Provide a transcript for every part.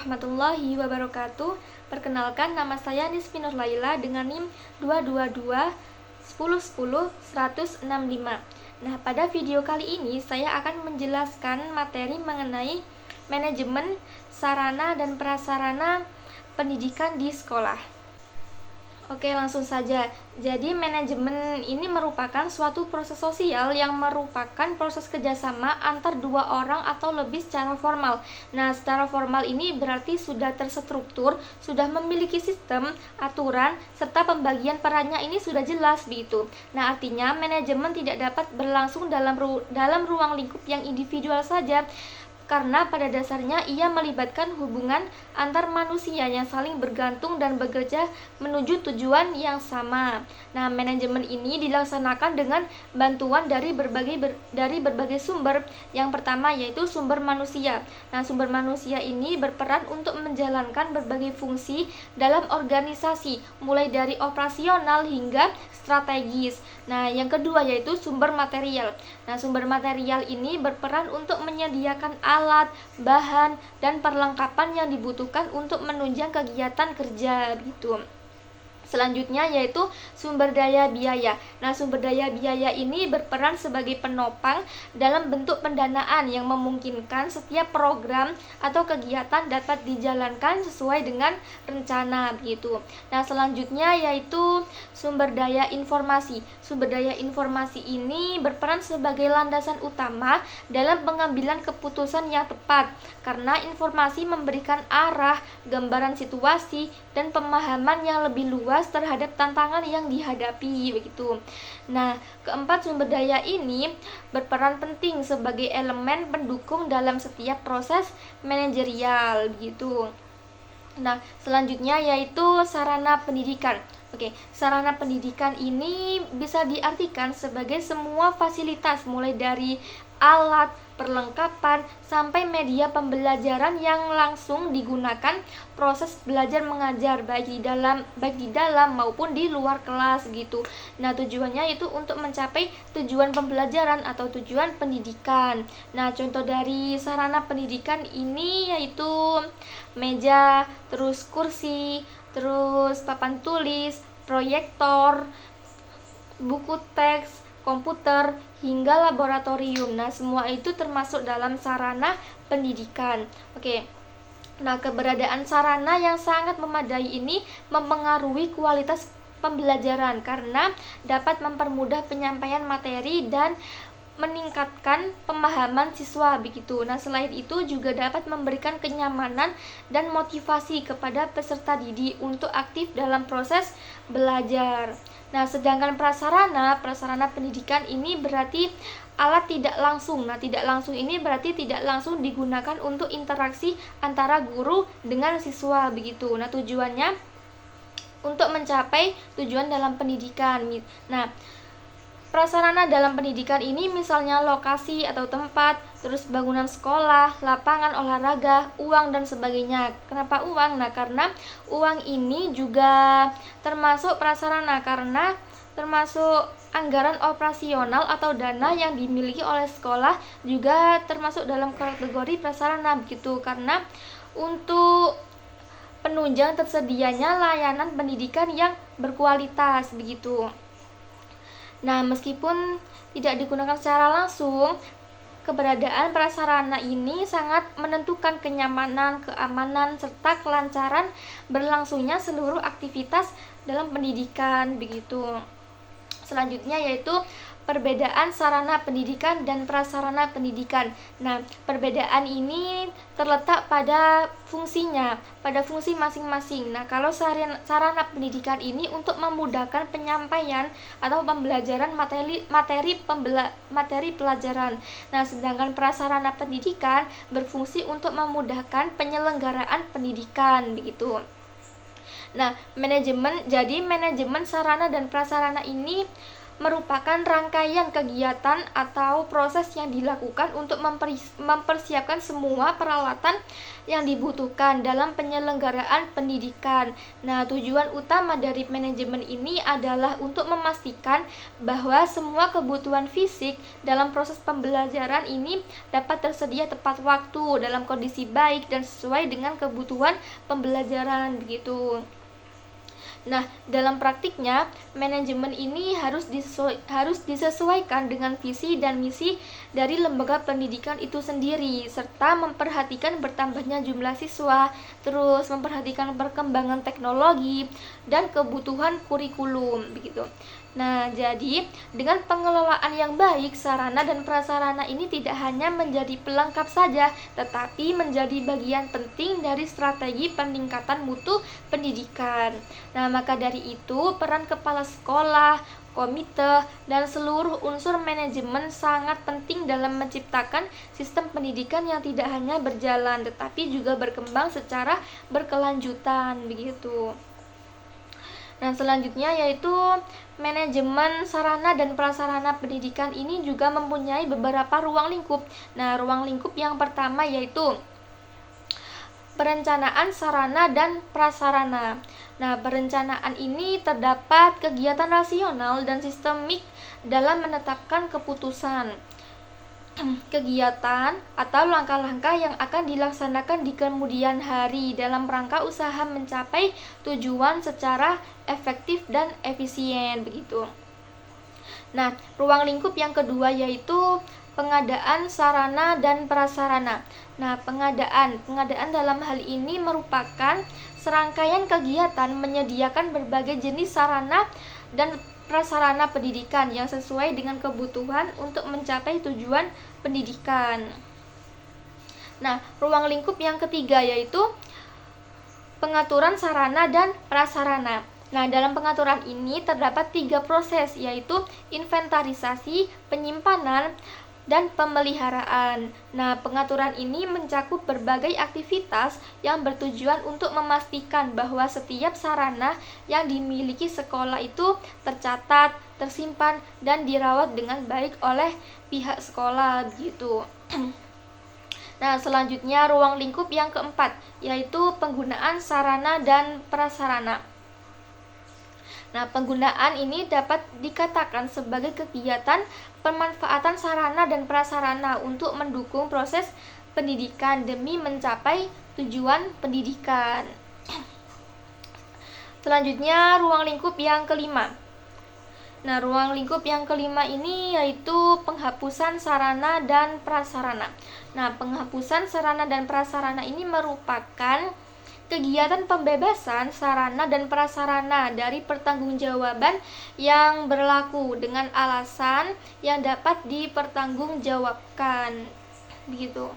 warahmatullahi wabarakatuh. Perkenalkan, nama saya Nisfi Nur Laila dengan NIM 222 1010 165. Nah, pada video kali ini saya akan menjelaskan materi mengenai manajemen sarana dan prasarana pendidikan di sekolah. Oke, langsung saja. Jadi, manajemen ini merupakan suatu proses sosial yang merupakan proses kerjasama antar dua orang atau lebih secara formal. Nah, secara formal ini berarti sudah terstruktur, sudah memiliki sistem, aturan, serta pembagian perannya ini sudah jelas begitu. Nah, artinya manajemen tidak dapat berlangsung dalam ruang lingkup yang individual saja, karena pada dasarnya ia melibatkan hubungan antar manusia yang saling bergantung dan bekerja menuju tujuan yang sama. Nah, manajemen ini dilaksanakan dengan bantuan dari berbagai sumber. Yang pertama yaitu sumber manusia. Nah, sumber manusia ini berperan untuk menjalankan berbagai fungsi dalam organisasi, mulai dari operasional hingga strategis. Nah, yang kedua yaitu sumber material. Nah, sumber material ini berperan untuk menyediakan alat, bahan, dan perlengkapan yang dibutuhkan untuk menunjang kegiatan kerja gitu. Selanjutnya yaitu sumber daya biaya. Nah, sumber daya biaya ini berperan sebagai penopang dalam bentuk pendanaan yang memungkinkan setiap program atau kegiatan dapat dijalankan sesuai dengan rencana begitu. Nah, selanjutnya yaitu sumber daya informasi. Sumber daya informasi ini berperan sebagai landasan utama dalam pengambilan keputusan yang tepat, karena informasi memberikan arah, gambaran situasi, dan pemahaman yang lebih luas terhadap tantangan yang dihadapi begitu. Nah, keempat, sumber daya ini berperan penting sebagai elemen pendukung dalam setiap proses manajerial begitu. Nah, selanjutnya yaitu sarana pendidikan. Oke, sarana pendidikan ini bisa diartikan sebagai semua fasilitas mulai dari alat, perlengkapan, sampai media pembelajaran yang langsung digunakan proses belajar mengajar baik di dalam maupun di luar kelas gitu. Nah, tujuannya itu untuk mencapai tujuan pembelajaran atau tujuan pendidikan. Nah, contoh dari sarana pendidikan ini yaitu meja, terus kursi, terus papan tulis, proyektor, buku teks, komputer, hingga laboratorium. Nah, semua itu termasuk dalam sarana pendidikan. Oke. Nah, keberadaan sarana yang sangat memadai ini mempengaruhi kualitas pembelajaran karena dapat mempermudah penyampaian materi dan meningkatkan pemahaman siswa begitu. Nah, selain itu juga dapat memberikan kenyamanan dan motivasi kepada peserta didik untuk aktif dalam proses belajar. Nah, sedangkan prasarana pendidikan ini berarti alat tidak langsung. Nah, tidak langsung ini berarti tidak langsung digunakan untuk interaksi antara guru dengan siswa begitu. Nah, tujuannya untuk mencapai tujuan dalam pendidikan. Nah, prasarana dalam pendidikan ini misalnya lokasi atau tempat, terus bangunan sekolah, lapangan olahraga, uang, dan sebagainya. Kenapa uang? Nah, karena uang ini juga termasuk prasarana karena termasuk anggaran operasional atau dana yang dimiliki oleh sekolah juga termasuk dalam kategori prasarana begitu, karena untuk penunjang tersedianya layanan pendidikan yang berkualitas begitu. Nah, meskipun tidak digunakan secara langsung, keberadaan prasarana ini sangat menentukan kenyamanan, keamanan, serta kelancaran berlangsungnya seluruh aktivitas dalam pendidikan begitu. Selanjutnya yaitu perbedaan sarana pendidikan dan prasarana pendidikan. Nah, perbedaan ini terletak pada fungsinya, pada fungsi masing-masing. Nah, kalau sarana pendidikan ini untuk memudahkan penyampaian atau pembelajaran materi pelajaran. Nah, sedangkan prasarana pendidikan berfungsi untuk memudahkan penyelenggaraan pendidikan begitu. Nah, manajemen sarana dan prasarana ini merupakan rangkaian kegiatan atau proses yang dilakukan untuk mempersiapkan semua peralatan yang dibutuhkan dalam penyelenggaraan pendidikan. Nah, tujuan utama dari manajemen ini adalah untuk memastikan bahwa semua kebutuhan fisik dalam proses pembelajaran ini dapat tersedia tepat waktu dalam kondisi baik dan sesuai dengan kebutuhan pembelajaran begitu. Nah, dalam praktiknya, manajemen ini harus disesuaikan dengan visi dan misi dari lembaga pendidikan itu sendiri, serta memperhatikan bertambahnya jumlah siswa, terus memperhatikan perkembangan teknologi dan kebutuhan kurikulum begitu. Nah, jadi dengan pengelolaan yang baik, sarana dan prasarana ini tidak hanya menjadi pelengkap saja, tetapi menjadi bagian penting dari strategi peningkatan mutu pendidikan. Nah, maka dari itu, peran kepala sekolah, komite, dan seluruh unsur manajemen sangat penting dalam menciptakan sistem pendidikan yang tidak hanya berjalan, tetapi juga berkembang secara berkelanjutan, begitu. Nah, selanjutnya yaitu manajemen sarana dan prasarana pendidikan ini juga mempunyai beberapa ruang lingkup. Nah, ruang lingkup yang pertama yaitu perencanaan sarana dan prasarana. Nah, perencanaan ini terdapat kegiatan rasional dan sistemik dalam menetapkan keputusan, kegiatan atau langkah-langkah yang akan dilaksanakan di kemudian hari dalam rangka usaha mencapai tujuan secara efektif dan efisien begitu. Nah, ruang lingkup yang kedua yaitu pengadaan sarana dan prasarana. Nah, pengadaan dalam hal ini merupakan serangkaian kegiatan menyediakan berbagai jenis sarana dan prasarana pendidikan yang sesuai dengan kebutuhan untuk mencapai tujuan pendidikan. Nah, ruang lingkup yang ketiga yaitu pengaturan sarana dan prasarana. Nah, dalam pengaturan ini terdapat 3 proses, yaitu inventarisasi, penyimpanan, dan pemeliharaan. Nah, pengaturan ini mencakup berbagai aktivitas yang bertujuan untuk memastikan bahwa setiap sarana yang dimiliki sekolah itu tercatat, tersimpan, dan dirawat dengan baik oleh pihak sekolah begitu. Nah, selanjutnya ruang lingkup yang keempat, yaitu penggunaan sarana dan prasarana. Nah, penggunaan ini dapat dikatakan sebagai kegiatan pemanfaatan sarana dan prasarana untuk mendukung proses pendidikan demi mencapai tujuan pendidikan. Selanjutnya, ruang lingkup yang kelima. Nah, ruang lingkup yang kelima ini yaitu penghapusan sarana dan prasarana. Nah, penghapusan sarana dan prasarana ini merupakan kegiatan pembebasan sarana dan prasarana dari pertanggungjawaban yang berlaku dengan alasan yang dapat dipertanggungjawabkan begitu.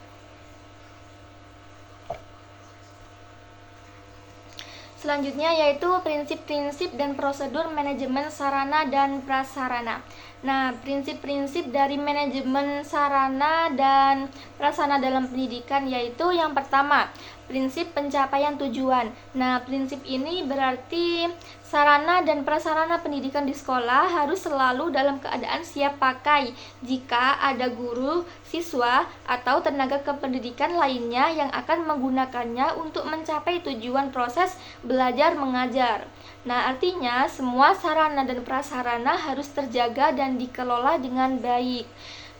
Selanjutnya yaitu prinsip-prinsip dan prosedur manajemen sarana dan prasarana. Nah, prinsip-prinsip dari manajemen sarana dan prasarana dalam pendidikan yaitu yang pertama, prinsip pencapaian tujuan. Nah, prinsip ini berarti sarana dan prasarana pendidikan di sekolah harus selalu dalam keadaan siap pakai jika ada guru, siswa, atau tenaga kependidikan lainnya yang akan menggunakannya untuk mencapai tujuan proses belajar mengajar. Nah, artinya semua sarana dan prasarana harus terjaga dan dikelola dengan baik.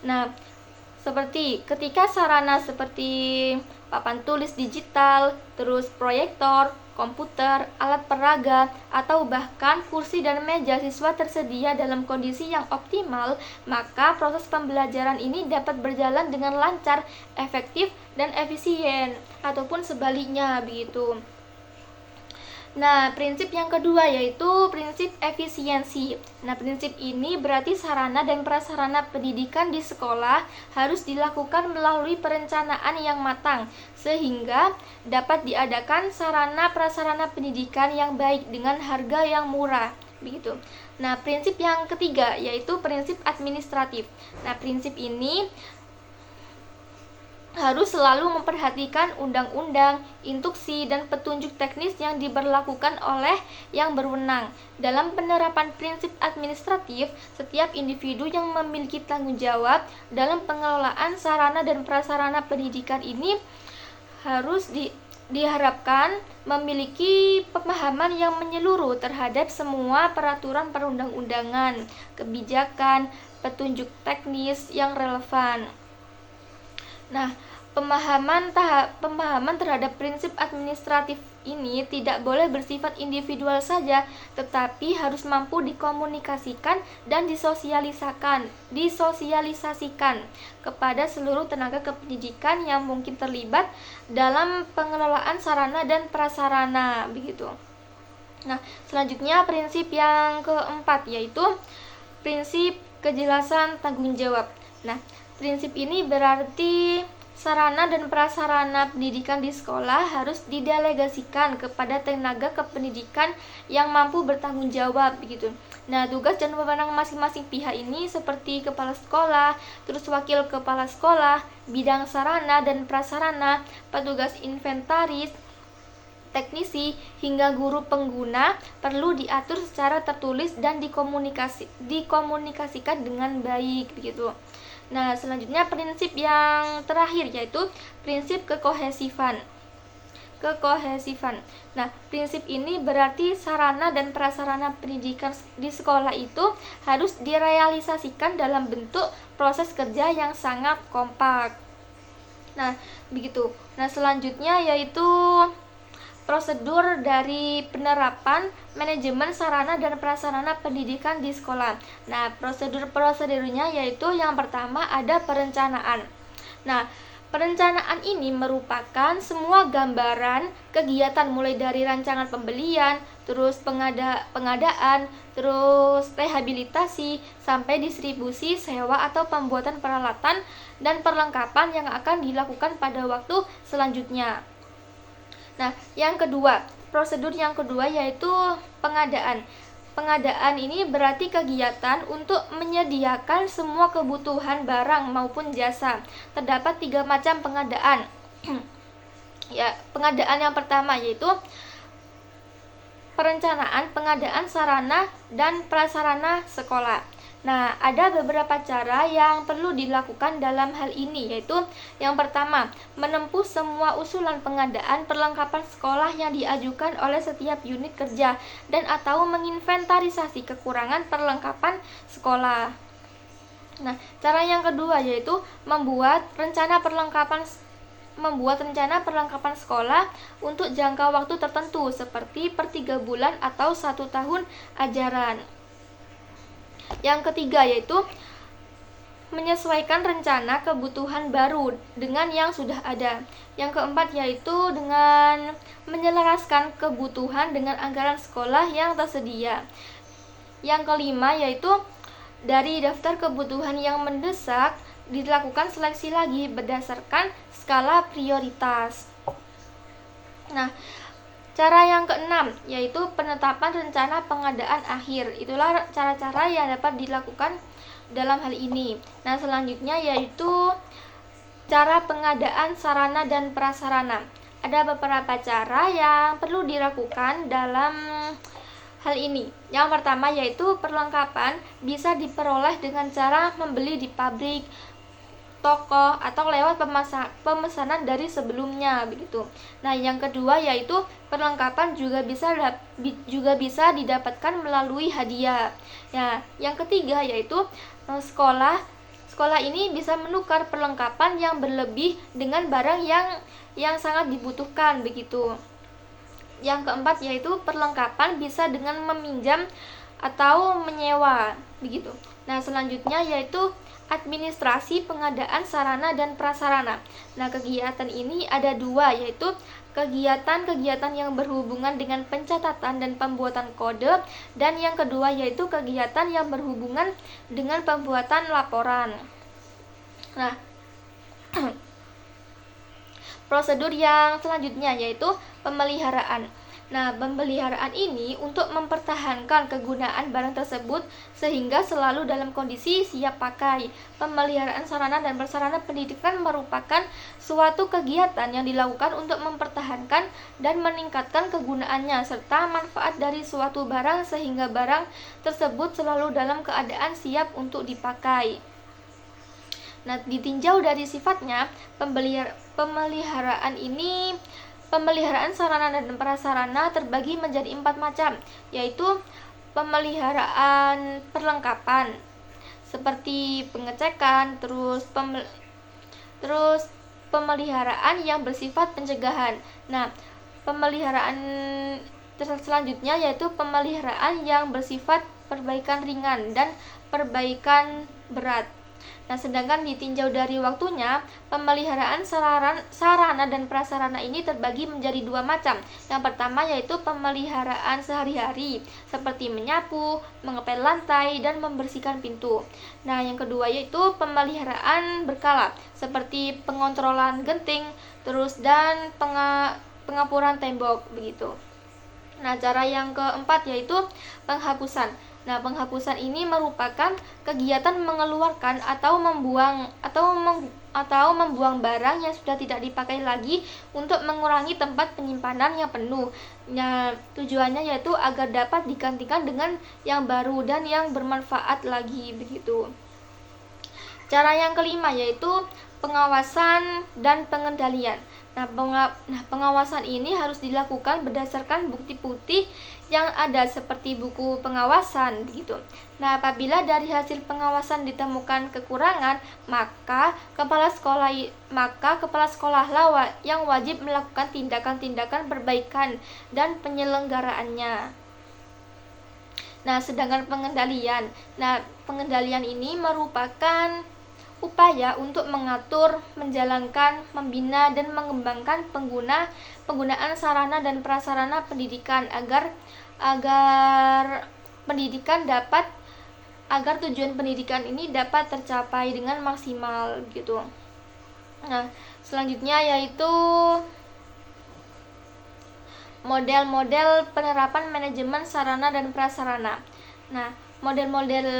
Nah, seperti ketika sarana seperti papan tulis digital, terus proyektor, komputer, alat peraga, atau bahkan kursi dan meja siswa tersedia dalam kondisi yang optimal, maka proses pembelajaran ini dapat berjalan dengan lancar, efektif, dan efisien, ataupun sebaliknya begitu. Nah, prinsip yang kedua yaitu prinsip efisiensi. Nah, prinsip ini berarti sarana dan prasarana pendidikan di sekolah harus dilakukan melalui perencanaan yang matang, sehingga dapat diadakan sarana prasarana pendidikan yang baik dengan harga yang murah. Begitu. Nah, prinsip yang ketiga yaitu prinsip administratif. Nah, prinsip ini harus selalu memperhatikan undang-undang, instruksi, dan petunjuk teknis yang diberlakukan oleh yang berwenang. Dalam penerapan prinsip administratif, setiap individu yang memiliki tanggung jawab dalam pengelolaan sarana dan prasarana pendidikan ini harus diharapkan memiliki pemahaman yang menyeluruh terhadap semua peraturan perundang-undangan, kebijakan, petunjuk teknis yang relevan. Nah, pemahaman terhadap prinsip administratif ini tidak boleh bersifat individual saja, tetapi harus mampu dikomunikasikan dan disosialisasikan kepada seluruh tenaga kependidikan yang mungkin terlibat dalam pengelolaan sarana dan prasarana, begitu. Nah, selanjutnya prinsip yang keempat yaitu prinsip kejelasan tanggung jawab. Nah, prinsip ini berarti sarana dan prasarana pendidikan di sekolah harus didelegasikan kepada tenaga kependidikan yang mampu bertanggung jawab, begitu. Nah, tugas dan wewenang masing-masing pihak ini seperti kepala sekolah, terus wakil kepala sekolah, bidang sarana dan prasarana, petugas inventaris, teknisi, hingga guru pengguna perlu diatur secara tertulis dan dikomunikasikan dengan baik, begitu. Nah, selanjutnya prinsip yang terakhir yaitu prinsip kekohesifan. Nah, prinsip ini berarti sarana dan prasarana pendidikan di sekolah itu harus direalisasikan dalam bentuk proses kerja yang sangat kompak. Nah, begitu. Nah, selanjutnya yaitu prosedur dari penerapan manajemen sarana dan prasarana pendidikan di sekolah. Nah, prosedurnya yaitu yang pertama ada perencanaan. Nah, perencanaan ini merupakan semua gambaran kegiatan mulai dari rancangan pembelian, terus pengadaan, terus rehabilitasi, sampai distribusi, sewa atau pembuatan peralatan dan perlengkapan yang akan dilakukan pada waktu selanjutnya. Nah, prosedur yang kedua yaitu pengadaan. Pengadaan ini berarti kegiatan untuk menyediakan semua kebutuhan barang maupun jasa. Terdapat 3 macam pengadaan. Ya, pengadaan yang pertama yaitu perencanaan pengadaan sarana dan prasarana sekolah. Nah, ada beberapa cara yang perlu dilakukan dalam hal ini, yaitu yang pertama, menempuh semua usulan pengadaan perlengkapan sekolah yang diajukan oleh setiap unit kerja dan atau menginventarisasi kekurangan perlengkapan sekolah. Nah, cara yang kedua yaitu membuat rencana perlengkapan sekolah untuk jangka waktu tertentu seperti per 3 bulan atau 1 tahun ajaran. Yang ketiga yaitu menyesuaikan rencana kebutuhan baru dengan yang sudah ada. Yang keempat yaitu dengan menyelaraskan kebutuhan dengan anggaran sekolah yang tersedia. Yang kelima yaitu dari daftar kebutuhan yang mendesak dilakukan seleksi lagi berdasarkan skala prioritas. Nah, cara yang keenam yaitu penetapan rencana pengadaan akhir. Itulah cara-cara yang dapat dilakukan dalam hal ini. Nah, selanjutnya yaitu cara pengadaan sarana dan prasarana. Ada beberapa cara yang perlu dilakukan dalam hal ini. Yang pertama yaitu perlengkapan bisa diperoleh dengan cara membeli di pabrik, toko, atau lewat pemesanan dari sebelumnya, begitu. Nah, yang kedua yaitu perlengkapan juga bisa didapatkan melalui hadiah. Nah, yang ketiga yaitu sekolah ini bisa menukar perlengkapan yang berlebih dengan barang yang sangat dibutuhkan, begitu. Yang keempat yaitu perlengkapan bisa dengan meminjam atau menyewa, begitu. Nah, selanjutnya yaitu administrasi pengadaan sarana dan prasarana. Nah, kegiatan ini ada 2, yaitu kegiatan yang berhubungan dengan pencatatan dan pembuatan kode, dan yang kedua yaitu kegiatan yang berhubungan dengan pembuatan laporan. Nah, prosedur yang selanjutnya yaitu pemeliharaan. Nah, pemeliharaan ini untuk mempertahankan kegunaan barang tersebut sehingga selalu dalam kondisi siap pakai. Pemeliharaan sarana dan prasarana pendidikan merupakan suatu kegiatan yang dilakukan untuk mempertahankan dan meningkatkan kegunaannya serta manfaat dari suatu barang sehingga barang tersebut selalu dalam keadaan siap untuk dipakai. Nah, ditinjau dari sifatnya, pemeliharaan sarana dan prasarana terbagi menjadi 4 macam, yaitu pemeliharaan perlengkapan seperti pengecekan, terus pemeliharaan yang bersifat pencegahan. Nah, pemeliharaan selanjutnya yaitu pemeliharaan yang bersifat perbaikan ringan dan perbaikan berat. Nah, sedangkan ditinjau dari waktunya, pemeliharaan sarana dan prasarana ini terbagi menjadi 2 macam. Yang pertama yaitu pemeliharaan sehari-hari, seperti menyapu, mengepel lantai, dan membersihkan pintu. Nah, yang kedua yaitu pemeliharaan berkala, seperti pengontrolan genting, dan pengapuran tembok, begitu. Nah, cara yang keempat yaitu penghapusan. Nah, penghapusan ini merupakan kegiatan mengeluarkan atau membuang barang yang sudah tidak dipakai lagi untuk mengurangi tempat penyimpanan yang penuh. Nah, tujuannya yaitu agar dapat digantikan dengan yang baru dan yang bermanfaat lagi, begitu. Cara yang kelima yaitu pengawasan dan pengendalian. Nah, pengawasan ini harus dilakukan berdasarkan bukti-bukti yang ada seperti buku pengawasan, begitu. Nah, apabila dari hasil pengawasan ditemukan kekurangan, maka kepala sekolah lah yang wajib melakukan tindakan-tindakan perbaikan dan penyelenggaraannya. Nah, sedangkan pengendalian ini merupakan upaya untuk mengatur, menjalankan, membina, dan mengembangkan penggunaan sarana dan prasarana pendidikan agar tujuan pendidikan ini dapat tercapai dengan maksimal, gitu. Nah, selanjutnya yaitu model-model penerapan manajemen sarana dan prasarana. Nah, model-model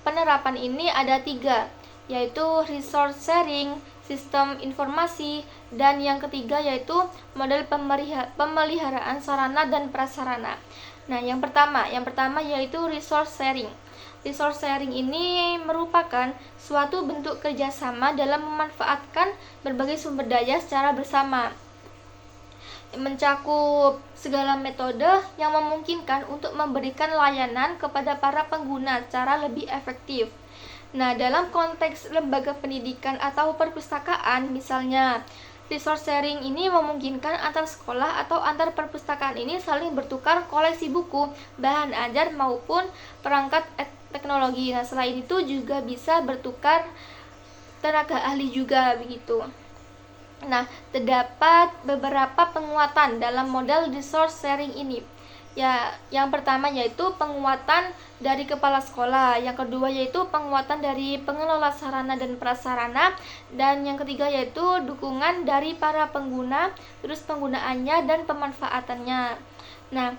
penerapan ini ada 3, yaitu resource sharing, sistem informasi, dan yang ketiga yaitu model pemeliharaan sarana dan prasarana. Nah, yang pertama yaitu resource sharing. Resource sharing ini merupakan suatu bentuk kerjasama dalam memanfaatkan berbagai sumber daya secara bersama, mencakup segala metode yang memungkinkan untuk memberikan layanan kepada para pengguna secara lebih efektif. Nah, dalam konteks lembaga pendidikan atau perpustakaan, misalnya, resource sharing ini memungkinkan antar sekolah atau antar perpustakaan ini saling bertukar koleksi buku, bahan ajar maupun perangkat teknologi. Nah, selain itu juga bisa bertukar tenaga ahli juga, begitu. Nah, terdapat beberapa penguatan dalam model resource sharing ini. Ya, yang pertama yaitu penguatan dari kepala sekolah, yang kedua yaitu penguatan dari pengelola sarana dan prasarana, dan yang ketiga yaitu dukungan dari para pengguna, terus penggunaannya dan pemanfaatannya. Nah,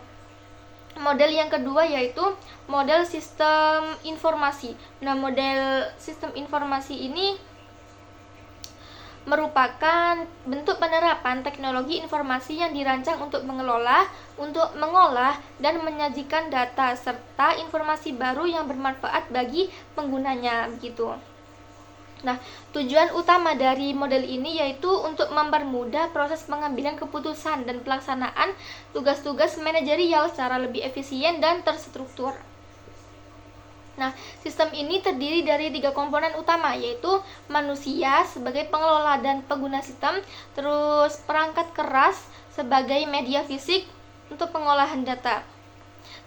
model yang kedua yaitu model sistem informasi. Nah, model sistem informasi ini merupakan bentuk penerapan teknologi informasi yang dirancang untuk mengolah, dan menyajikan data serta informasi baru yang bermanfaat bagi penggunanya, begitu. Nah, tujuan utama dari model ini yaitu untuk mempermudah proses pengambilan keputusan dan pelaksanaan tugas-tugas manajerial secara lebih efisien dan terstruktur. Nah, sistem ini terdiri dari 3 komponen utama, yaitu manusia sebagai pengelola dan pengguna sistem, terus perangkat keras sebagai media fisik untuk pengolahan data,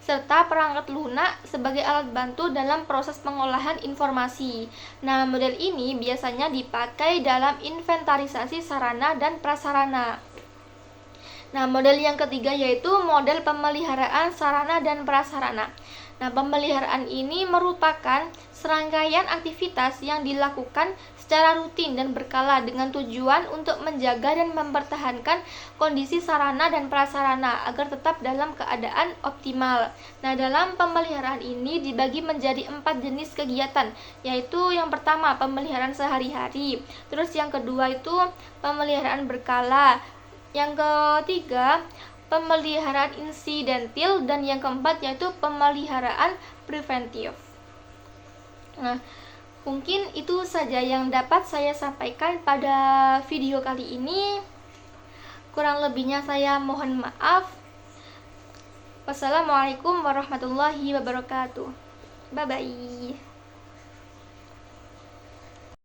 serta perangkat lunak sebagai alat bantu dalam proses pengolahan informasi. Nah, model ini biasanya dipakai dalam inventarisasi sarana dan prasarana. Nah, model yang ketiga yaitu model pemeliharaan sarana dan prasarana. Nah, pemeliharaan ini merupakan serangkaian aktivitas yang dilakukan secara rutin dan berkala dengan tujuan untuk menjaga dan mempertahankan kondisi sarana dan prasarana agar tetap dalam keadaan optimal. Nah, dalam pemeliharaan ini dibagi menjadi 4 jenis kegiatan, yaitu yang pertama pemeliharaan sehari-hari, terus yang kedua itu pemeliharaan berkala, yang ketiga pemeliharaan insidentil, dan yang keempat yaitu pemeliharaan preventif. Nah, mungkin itu saja yang dapat saya sampaikan pada video kali ini. Kurang lebihnya saya mohon maaf. Wassalamualaikum warahmatullahi wabarakatuh. Bye bye.